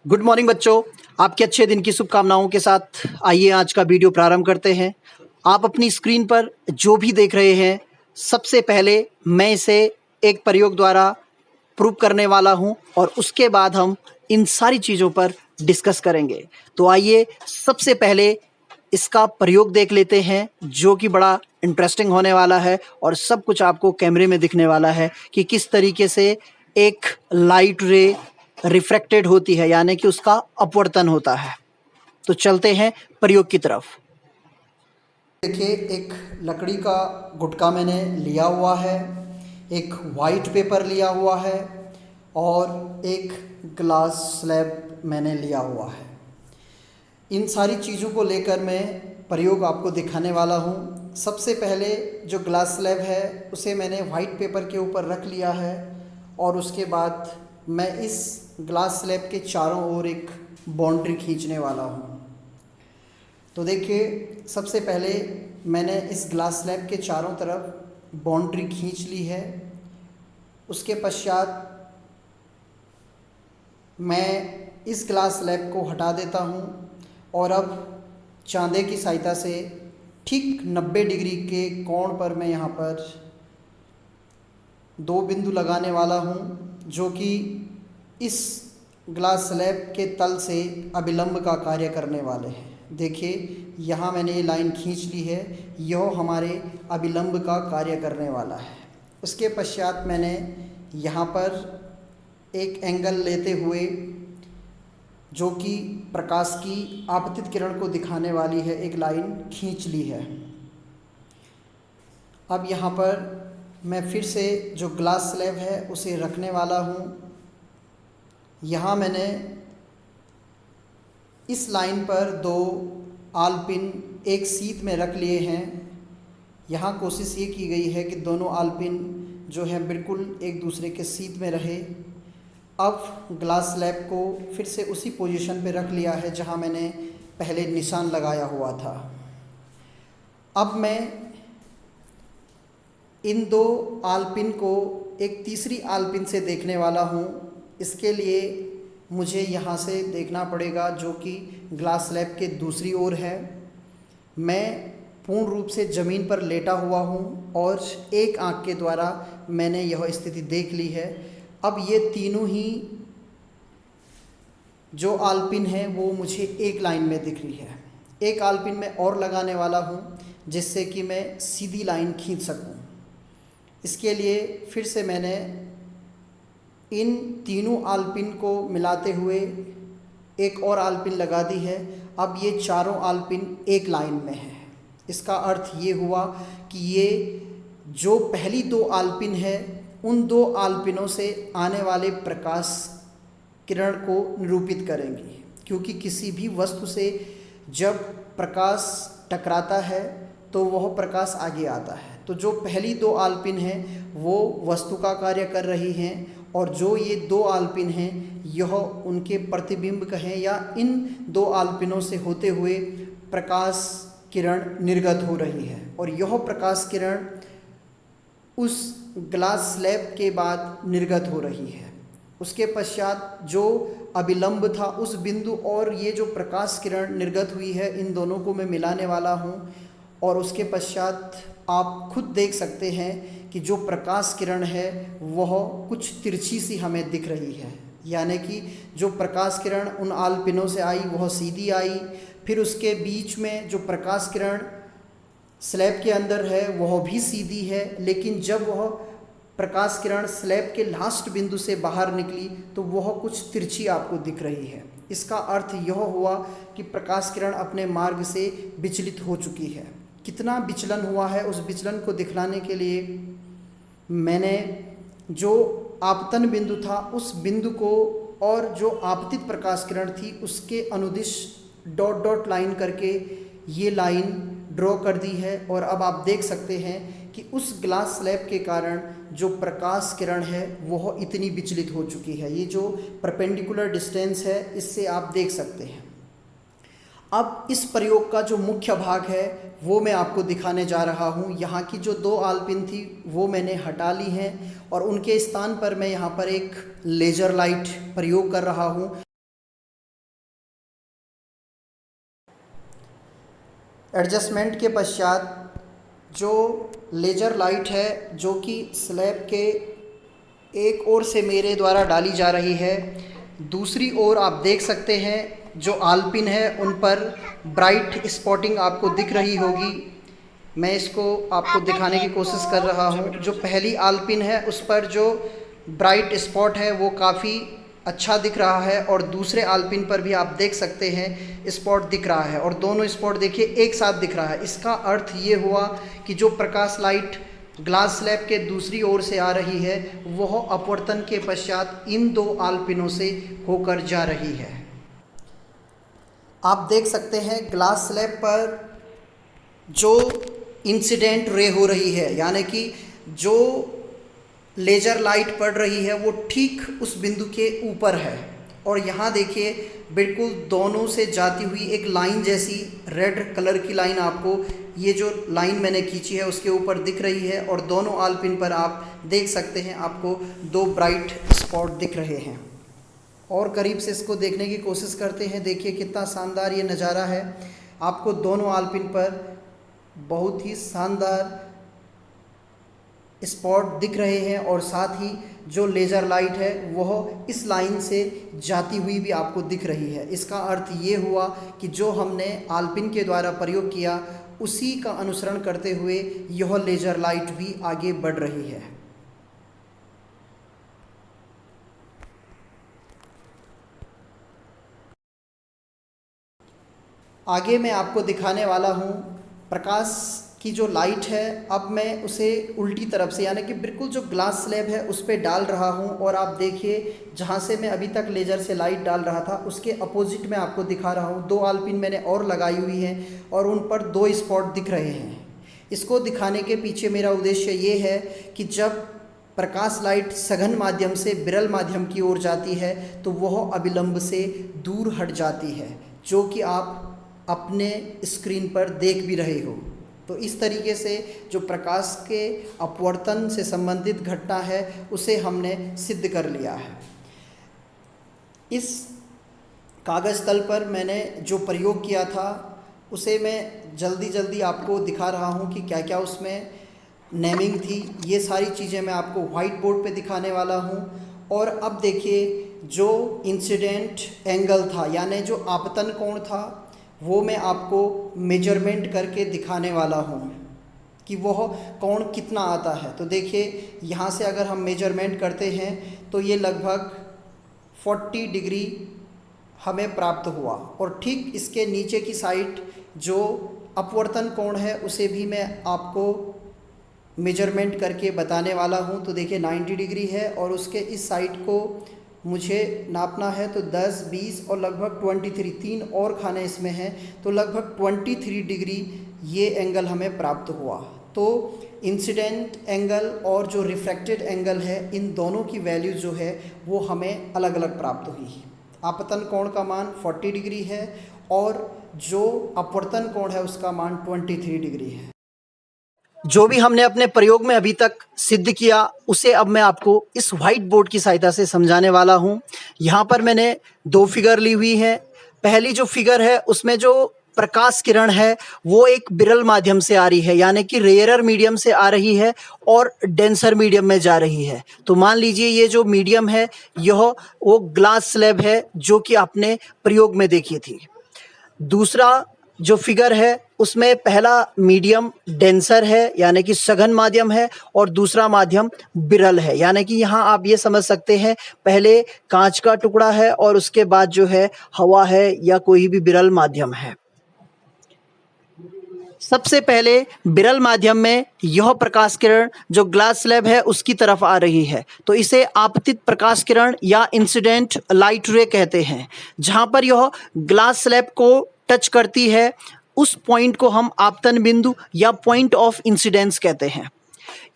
Good morning बच्चों, आपके अच्छे दिन की शुभकामनाओं के साथ आइए आज का वीडियो प्रारंभ करते हैं। आप अपनी स्क्रीन पर जो भी देख रहे हैं, सबसे पहले मैं इसे एक प्रयोग द्वारा प्रूव करने वाला हूं और उसके बाद हम इन सारी चीज़ों पर डिस्कस करेंगे। तो आइए सबसे पहले इसका प्रयोग देख लेते हैं, जो कि बड़ा इंटरेस्टिंग होने वाला है और सब कुछ आपको कैमरे में दिखने वाला है कि किस तरीके से एक लाइट रे रिफ्रैक्टेड होती है, यानी कि उसका अपवर्तन होता है। तो चलते हैं प्रयोग की तरफ। देखिए, एक लकड़ी का गुटका मैंने लिया हुआ है, एक वाइट पेपर लिया हुआ है और एक ग्लास स्लैब मैंने लिया हुआ है। इन सारी चीज़ों को लेकर मैं प्रयोग आपको दिखाने वाला हूँ। सबसे पहले जो ग्लास स्लैब है उसे मैंने वाइट पेपर के ऊपर रख लिया है और उसके बाद मैं इस ग्लास स्लैब के चारों ओर एक बाउंड्री खींचने वाला हूँ। तो देखिए, सबसे पहले मैंने इस ग्लास स्लैब के चारों तरफ बाउंड्री खींच ली है। उसके पश्चात मैं इस ग्लास स्लैब को हटा देता हूँ और अब चांदे की सहायता से ठीक 90 डिग्री के कोण पर मैं यहाँ पर 2 बिंदु लगाने वाला हूँ, जो कि इस ग्लास स्लैब के तल से अभिलंब का कार्य करने वाले हैं। देखिए, यहाँ मैंने ये लाइन खींच ली है, यह हमारे अभिलंब का कार्य करने वाला है। उसके पश्चात मैंने यहाँ पर एक एंगल लेते हुए, जो कि प्रकाश की आपतित किरण को दिखाने वाली है, एक लाइन खींच ली है। अब यहाँ पर मैं फिर से जो ग्लास स्लैब है उसे रखने वाला हूँ। यहाँ मैंने इस लाइन पर 2 आलपिन एक सीध में रख लिए हैं। यहाँ कोशिश ये की गई है कि दोनों आलपिन जो है बिल्कुल एक दूसरे के सीध में रहे। अब ग्लास स्लैब को फिर से उसी पोजीशन पे रख लिया है जहाँ मैंने पहले निशान लगाया हुआ था। अब मैं इन 2 आलपिन को एक तीसरी आलपिन से देखने वाला हूँ। इसके लिए मुझे यहाँ से देखना पड़ेगा, जो कि ग्लास स्लैब के दूसरी ओर है। मैं पूर्ण रूप से ज़मीन पर लेटा हुआ हूँ और एक आँख के द्वारा मैंने यह स्थिति देख ली है। अब ये तीनों ही जो आलपिन हैं वो मुझे एक लाइन में दिख रही है। एक आलपिन मैं और लगाने वाला हूँ जिससे कि मैं सीधी लाइन खींच सकूँ। इसके लिए फिर से मैंने इन तीनों आलपिन को मिलाते हुए एक और आलपिन लगा दी है। अब ये चारों आलपिन एक लाइन में हैं। इसका अर्थ ये हुआ कि ये जो पहली 2 आलपिन है, उन 2 आलपिनों से आने वाले प्रकाश किरण को निरूपित करेंगी, क्योंकि किसी भी वस्तु से जब प्रकाश टकराता है तो वह प्रकाश आगे आता है। तो जो पहली 2 आलपिन हैं वो वस्तु का कार्य कर रही हैं और जो ये 2 आलपिन हैं यह उनके प्रतिबिंब कहें या इन 2 आलपिनों से होते हुए प्रकाश किरण निर्गत हो रही है और यह प्रकाश किरण उस ग्लास स्लैब के बाद निर्गत हो रही है। उसके पश्चात जो अभिलंब था उस बिंदु और ये जो प्रकाश किरण निर्गत हुई है, इन दोनों को मैं मिलाने वाला हूँ और उसके पश्चात आप खुद देख सकते हैं कि जो प्रकाश किरण है वह कुछ तिरछी सी हमें दिख रही है, यानी कि जो प्रकाश किरण उन आलपिनों से आई वह सीधी आई। फिर उसके बीच में जो प्रकाश किरण स्लैब के अंदर है वह भी सीधी है, लेकिन जब वह प्रकाश किरण स्लैब के लास्ट बिंदु से बाहर निकली तो वह कुछ तिरछी आपको दिख रही है। इसका अर्थ यह हुआ कि प्रकाश किरण अपने मार्ग से विचलित हो चुकी है। कितना विचलन हुआ है उस विचलन को दिखलाने के लिए मैंने जो आपतन बिंदु था उस बिंदु को और जो आपतित प्रकाश किरण थी उसके अनुदिश डॉट डॉट लाइन करके ये लाइन ड्रॉ कर दी है। और अब आप देख सकते हैं कि उस ग्लास स्लैब के कारण जो प्रकाश किरण है वह इतनी विचलित हो चुकी है। ये जो परपेंडिकुलर डिस्टेंस है इससे आप देख सकते हैं। अब इस प्रयोग का जो मुख्य भाग है वो मैं आपको दिखाने जा रहा हूँ। यहाँ की जो 2 आलपिन थी वो मैंने हटा ली हैं और उनके स्थान पर मैं यहाँ पर एक लेज़र लाइट प्रयोग कर रहा हूँ। एडजस्टमेंट के पश्चात जो लेज़र लाइट है जो कि स्लैब के एक ओर से मेरे द्वारा डाली जा रही है, दूसरी ओर आप देख सकते हैं जो आलपिन है उन पर ब्राइट स्पॉटिंग आपको दिख रही होगी। मैं इसको आपको दिखाने की कोशिश कर रहा हूँ। जो पहली आलपिन है उस पर जो ब्राइट स्पॉट है वो काफ़ी अच्छा दिख रहा है और दूसरे आलपिन पर भी आप देख सकते हैं स्पॉट दिख रहा है और दोनों स्पॉट देखिए एक साथ दिख रहा है। इसका अर्थ ये हुआ कि जो प्रकाश लाइट ग्लास स्लैब के दूसरी ओर से आ रही है वह अपवर्तन के पश्चात इन दो आलपिनों से होकर जा रही है। आप देख सकते हैं ग्लास स्लैब पर जो इंसिडेंट रे हो रही है, यानी कि जो लेज़र लाइट पड़ रही है वो ठीक उस बिंदु के ऊपर है और यहाँ देखिए बिल्कुल दोनों से जाती हुई एक लाइन जैसी रेड कलर की लाइन आपको, ये जो लाइन मैंने खींची है उसके ऊपर दिख रही है और दोनों आलपिन पर आप देख सकते हैं आपको दो ब्राइट स्पॉट दिख रहे हैं। और करीब से इसको देखने की कोशिश करते हैं। देखिए कितना शानदार ये नज़ारा है। आपको दोनों आलपिन पर बहुत ही शानदार स्पॉट दिख रहे हैं और साथ ही जो लेज़र लाइट है वह इस लाइन से जाती हुई भी आपको दिख रही है। इसका अर्थ ये हुआ कि जो हमने आलपिन के द्वारा प्रयोग किया उसी का अनुसरण करते हुए यह लेज़र लाइट भी आगे बढ़ रही है। आगे मैं आपको दिखाने वाला हूँ प्रकाश की जो लाइट है। अब मैं उसे उल्टी तरफ से यानी कि बिल्कुल जो ग्लास स्लैब है उस पर डाल रहा हूँ और आप देखिए जहाँ से मैं अभी तक लेज़र से लाइट डाल रहा था उसके अपोजिट में आपको दिखा रहा हूँ। दो आलपिन मैंने और लगाई हुई हैं और उन पर दो स्पॉट दिख रहे हैं। इसको दिखाने के पीछे मेरा उद्देश्य ये है कि जब प्रकाश लाइट सघन माध्यम से विरल माध्यम की ओर जाती है तो वह अविलंब से दूर हट जाती है, जो कि आप अपने स्क्रीन पर देख भी रहे हो। तो इस तरीके से जो प्रकाश के अपवर्तन से संबंधित घटना है उसे हमने सिद्ध कर लिया है। इस कागज़ तल पर मैंने जो प्रयोग किया था उसे मैं जल्दी आपको दिखा रहा हूँ कि क्या क्या उसमें नेमिंग थी। ये सारी चीज़ें मैं आपको वाइट बोर्ड पे दिखाने वाला हूँ। और अब देखिए जो इंसिडेंट एंगल था यानी जो आपतन कोण था वो मैं आपको मेजरमेंट करके दिखाने वाला हूँ कि वह कोण कितना आता है। तो देखिए यहाँ से अगर हम मेजरमेंट करते हैं तो ये लगभग 40 डिग्री हमें प्राप्त हुआ और ठीक इसके नीचे की साइड जो अपवर्तन कोण है उसे भी मैं आपको मेजरमेंट करके बताने वाला हूँ। तो देखिए 90 डिग्री है और उसके इस साइड को मुझे नापना है तो 10, 20 और लगभग 23, 3 और खाने इसमें हैं तो लगभग 23 डिग्री ये एंगल हमें प्राप्त हुआ। तो इंसिडेंट एंगल और जो रिफ्रैक्टेड एंगल है इन दोनों की वैल्यू जो है वो हमें अलग अलग प्राप्त हुई। आपतन कोण का मान 40 डिग्री है और जो अपवर्तन कोण है उसका मान 23 डिग्री है। जो भी हमने अपने प्रयोग में अभी तक सिद्ध किया उसे अब मैं आपको इस वाइट बोर्ड की सहायता से समझाने वाला हूँ। यहाँ पर मैंने दो फिगर ली हुई है। पहली जो फिगर है उसमें जो प्रकाश किरण है वो एक विरल माध्यम से आ रही है यानी कि रेयरर मीडियम से आ रही है और डेंसर मीडियम में जा रही है। तो मान लीजिए ये जो मीडियम है यह वो ग्लास स्लैब है जो कि आपने प्रयोग में देखी थी। दूसरा जो फिगर है उसमें पहला मीडियम डेंसर है यानी कि सघन माध्यम है और दूसरा माध्यम विरल है यानी कि यहाँ आप ये समझ सकते हैं पहले कांच का टुकड़ा है और उसके बाद जो है हवा है या कोई भी विरल माध्यम है। सबसे पहले विरल माध्यम में यह प्रकाश किरण जो ग्लास स्लैब है उसकी तरफ आ रही है तो इसे आपतित प्रकाश किरण या इंसिडेंट लाइट रे कहते हैं। जहाँ पर यह ग्लास स्लैब को टच करती है उस पॉइंट को हम आपतन बिंदु या पॉइंट ऑफ इंसिडेंस कहते हैं।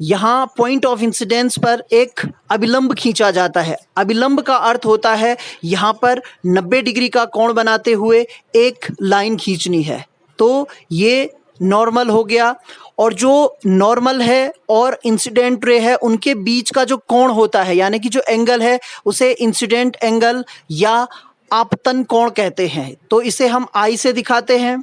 यहाँ पॉइंट ऑफ इंसिडेंस पर एक अभिलंब खींचा जाता है। अभिलंब का अर्थ होता है यहाँ पर 90 डिग्री का कोण बनाते हुए एक लाइन खींचनी है। तो ये नॉर्मल हो गया और जो नॉर्मल है और इंसिडेंट रे है उनके बीच का जो कोण होता है यानी कि जो एंगल है उसे इंसिडेंट एंगल या आपतन कोण कहते हैं। तो इसे हम आई से दिखाते हैं।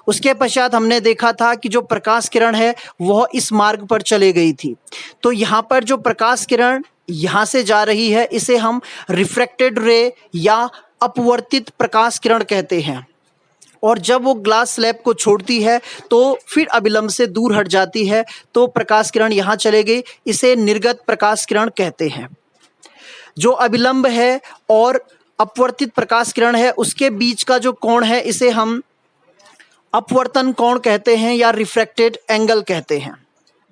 उसके पश्चात हमने देखा था कि जो प्रकाश किरण है वह इस मार्ग पर चले गई थी। तो यहाँ पर जो प्रकाश किरण यहाँ से जा रही है इसे हम रिफ्रैक्टेड रे या अपवर्तित प्रकाश किरण कहते हैं। और जब वो ग्लास स्लैब को छोड़ती है तो फिर अभिलंब से दूर हट जाती है, तो प्रकाश किरण यहाँ चले गई, इसे निर्गत प्रकाश किरण कहते हैं। जो अभिलंब है और अपवर्तित प्रकाश किरण है उसके बीच का जो कोण है इसे हम अपवर्तन कोण कहते हैं या रिफ्रैक्टेड एंगल कहते हैं।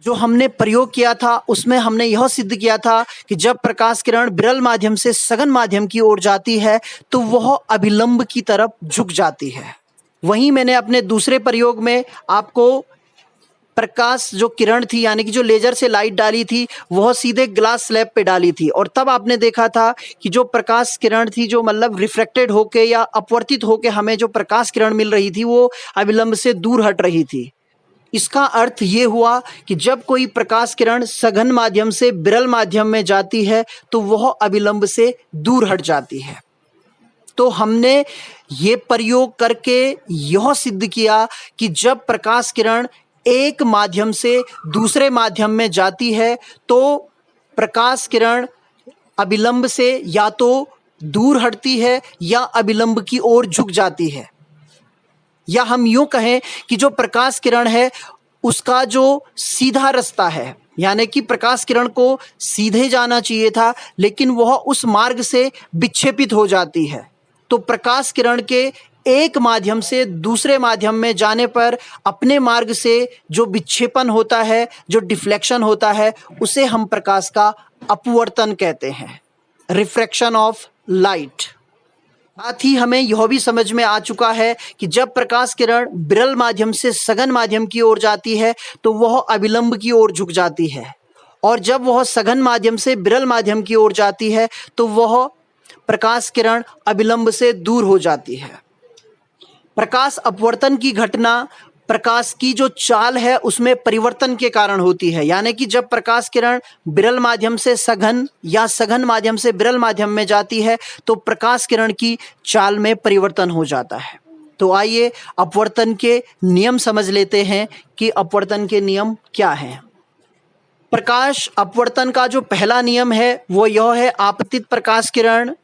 जो हमने प्रयोग किया था उसमें हमने यह सिद्ध किया था कि जब प्रकाश किरण विरल माध्यम से सघन माध्यम की ओर जाती है तो वह अभिलंब की तरफ झुक जाती है। वहीं मैंने अपने दूसरे प्रयोग में आपको प्रकाश जो किरण थी यानी कि जो लेजर से लाइट डाली थी वह सीधे ग्लास स्लैब पे डाली थी, और तब आपने देखा था कि जो प्रकाश किरण थी जो मतलब रिफ्रैक्टेड होके या अपवर्तित होके हमें जो प्रकाश किरण मिल रही थी वो अभिलंब से दूर हट रही थी। इसका अर्थ ये हुआ कि जब कोई प्रकाश किरण सघन माध्यम से विरल माध्यम में जाती है तो वह अभिलंब से दूर हट जाती है। तो हमने ये प्रयोग करके यह सिद्ध किया कि जब प्रकाश किरण एक माध्यम से दूसरे माध्यम में जाती है तो प्रकाश किरण अभिलंब से या तो दूर हटती है या अभिलंब की ओर झुक जाती है। या हम यूं कहें कि जो प्रकाश किरण है उसका जो सीधा रास्ता है यानी कि प्रकाश किरण को सीधे जाना चाहिए था लेकिन वह उस मार्ग से विक्षेपित हो जाती है। तो प्रकाश किरण के एक माध्यम से दूसरे माध्यम में जाने पर अपने मार्ग से जो विक्षेपण होता है, जो डिफ्लेक्शन होता है, उसे हम प्रकाश का अपवर्तन कहते हैं, रिफ्रैक्शन ऑफ लाइट। साथ ही हमें यह भी समझ में आ चुका है कि जब प्रकाश किरण विरल माध्यम से सघन माध्यम की ओर जाती है तो वह अभिलंब की ओर झुक जाती है, और जब वह सघन माध्यम से विरल माध्यम की ओर जाती है तो वह प्रकाश किरण अभिलंब से दूर हो जाती है। प्रकाश अपवर्तन की घटना प्रकाश की जो चाल है उसमें परिवर्तन के कारण होती है, यानी कि जब प्रकाश किरण विरल माध्यम से सघन या सघन माध्यम से विरल माध्यम में जाती है तो प्रकाश किरण की चाल में परिवर्तन हो जाता है। तो आइए अपवर्तन के नियम समझ लेते हैं कि अपवर्तन के नियम क्या हैं। प्रकाश अपवर्तन का जो पहला नियम है वो यह है, आपतित प्रकाश किरण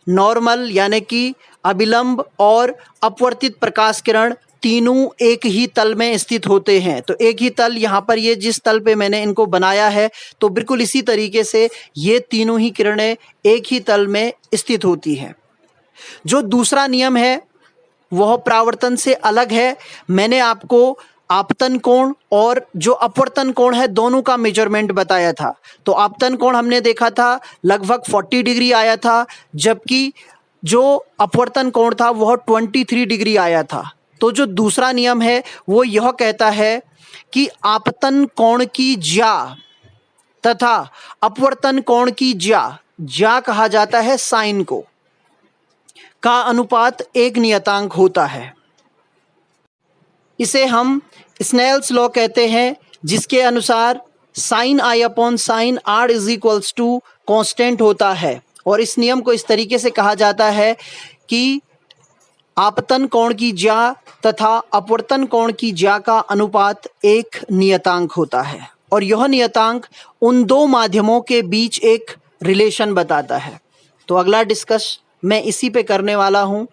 नॉर्मल यानी कि अभिलंब और अपवर्तित प्रकाश किरण तीनों एक ही तल में स्थित होते हैं। तो एक ही तल, यहाँ पर ये जिस तल पे मैंने इनको बनाया है तो बिल्कुल इसी तरीके से ये तीनों ही किरणें एक ही तल में स्थित होती हैं। जो दूसरा नियम है वह परावर्तन से अलग है। मैंने आपको आपतन कोण और जो अपवर्तन कोण है दोनों का मेजरमेंट बताया था। तो आपतन कोण हमने देखा था लगभग 40 डिग्री आया था, जबकि जो अपवर्तन कोण था वह 23 डिग्री आया था। तो जो दूसरा नियम है वो यह कहता है कि आपतन कोण की ज्या तथा अपवर्तन कोण की ज्या कहा जाता है साइन को, का अनुपात एक नियतांक होता है। इसे हम स्नेल्स लॉ कहते हैं, जिसके अनुसार sine i upon sine r is equals to constant होता है। और इस नियम को इस तरीके से कहा जाता है कि आपतन कोण की ज्या तथा अपवर्तन कोण की ज्या का अनुपात एक नियतांक होता है, और यह नियतांक उन दो माध्यमों के बीच एक रिलेशन बताता है। तो अगला डिस्कस मैं इसी पे करने वाला हूँ।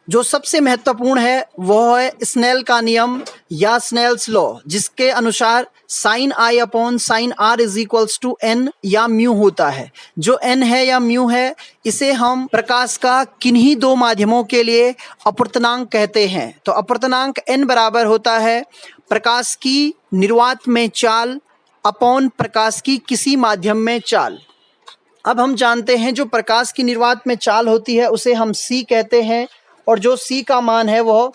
जो सबसे महत्वपूर्ण है वह है स्नेल का नियम या स्नेल्स लॉ, जिसके अनुसार sine i upon sine r is equals to n या म्यू होता है। जो एन है या म्यू है इसे हम प्रकाश का किन्हीं दो माध्यमों के लिए अपवर्तनांक कहते हैं। तो अपवर्तनांक एन बराबर होता है प्रकाश की निर्वात में चाल अपॉन प्रकाश की किसी माध्यम में चाल। अब हम जानते हैं जो प्रकाश की निर्वात में चाल होती है उसे हम सी कहते हैं, और जो सी का मान है वह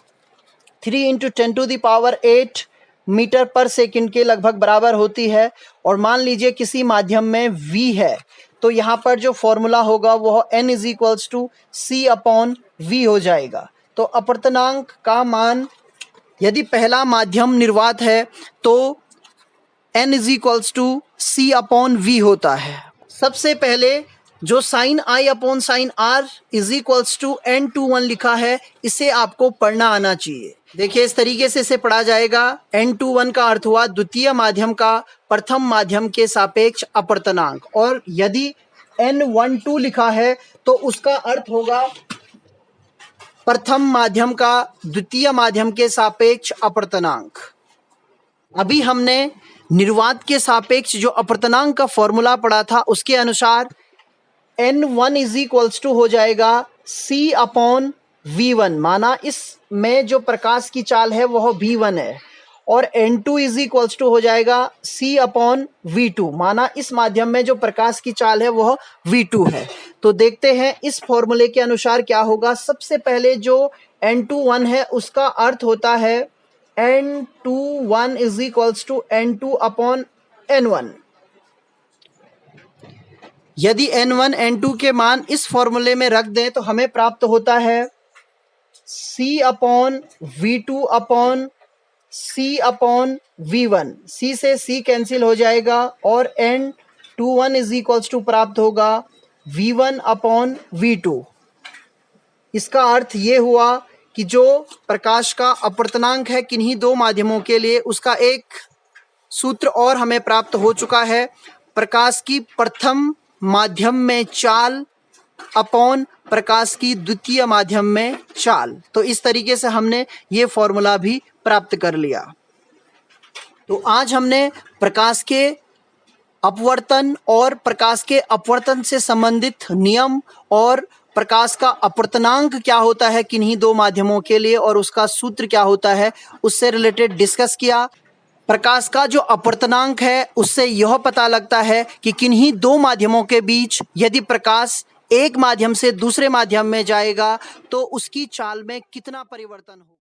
3 × 10⁸ मीटर पर सेकंड के लगभग बराबर होती है। और मान लीजिए किसी माध्यम में v है तो यहाँ पर जो फॉर्मूला होगा वह n = c/v हो जाएगा। तो अपवर्तनांक का मान यदि पहला माध्यम निर्वात है तो n = c/v होता है। सबसे पहले जो sine i upon sine r is equals to n21 लिखा है, इसे आपको पढ़ना आना चाहिए। देखिए इस तरीके से इसे पढ़ा जाएगा। n21 का अर्थ हुआ द्वितीय माध्यम का प्रथम माध्यम के सापेक्ष अपवर्तनांक, और यदि n12 लिखा है तो उसका अर्थ होगा प्रथम माध्यम का द्वितीय माध्यम के सापेक्ष अपवर्तनांक। अभी हमने निर्वात के सापेक्ष जो अपवर्तनांक का फॉर्मूला पढ़ा था, उसके अनुसार n1 इज इक्वल्स टू हो जाएगा c अपॉन v1, माना इसमें जो प्रकाश की चाल है वह v1 है, और n2 इज इक्वल्स टू हो जाएगा c अपॉन v2, माना इस माध्यम में जो प्रकाश की चाल है वह v2 है। तो देखते हैं इस फॉर्मूले के अनुसार क्या होगा। सबसे पहले जो n21 है उसका अर्थ होता है n21 is equals to n2 upon n1। यदि n1 n2 के मान इस फॉर्मूले में रख दें तो हमें प्राप्त होता है c upon v2 upon c upon v1। c से c कैंसिल हो जाएगा और n21 इज इक्वल्स टू प्राप्त होगा v1 अपॉन v2। इसका अर्थ ये हुआ कि जो प्रकाश का अपवर्तनांक है किन्हीं दो माध्यमों के लिए, उसका एक सूत्र और हमें प्राप्त हो चुका है, प्रकाश की प्रथम माध्यम में चाल अपॉन प्रकाश की द्वितीय माध्यम में चाल। तो इस तरीके से हमने ये फॉर्मूला भी प्राप्त कर लिया। तो आज हमने प्रकाश के अपवर्तन और प्रकाश के अपवर्तन से संबंधित नियम और प्रकाश का अपवर्तनांक क्या होता है किन्हीं दो माध्यमों के लिए और उसका सूत्र क्या होता है उससे रिलेटेड डिस्कस किया। प्रकाश का जो अपवर्तनांक है उससे यह पता लगता है कि किन्हीं दो माध्यमों के बीच यदि प्रकाश एक माध्यम से दूसरे माध्यम में जाएगा तो उसकी चाल में कितना परिवर्तन हो।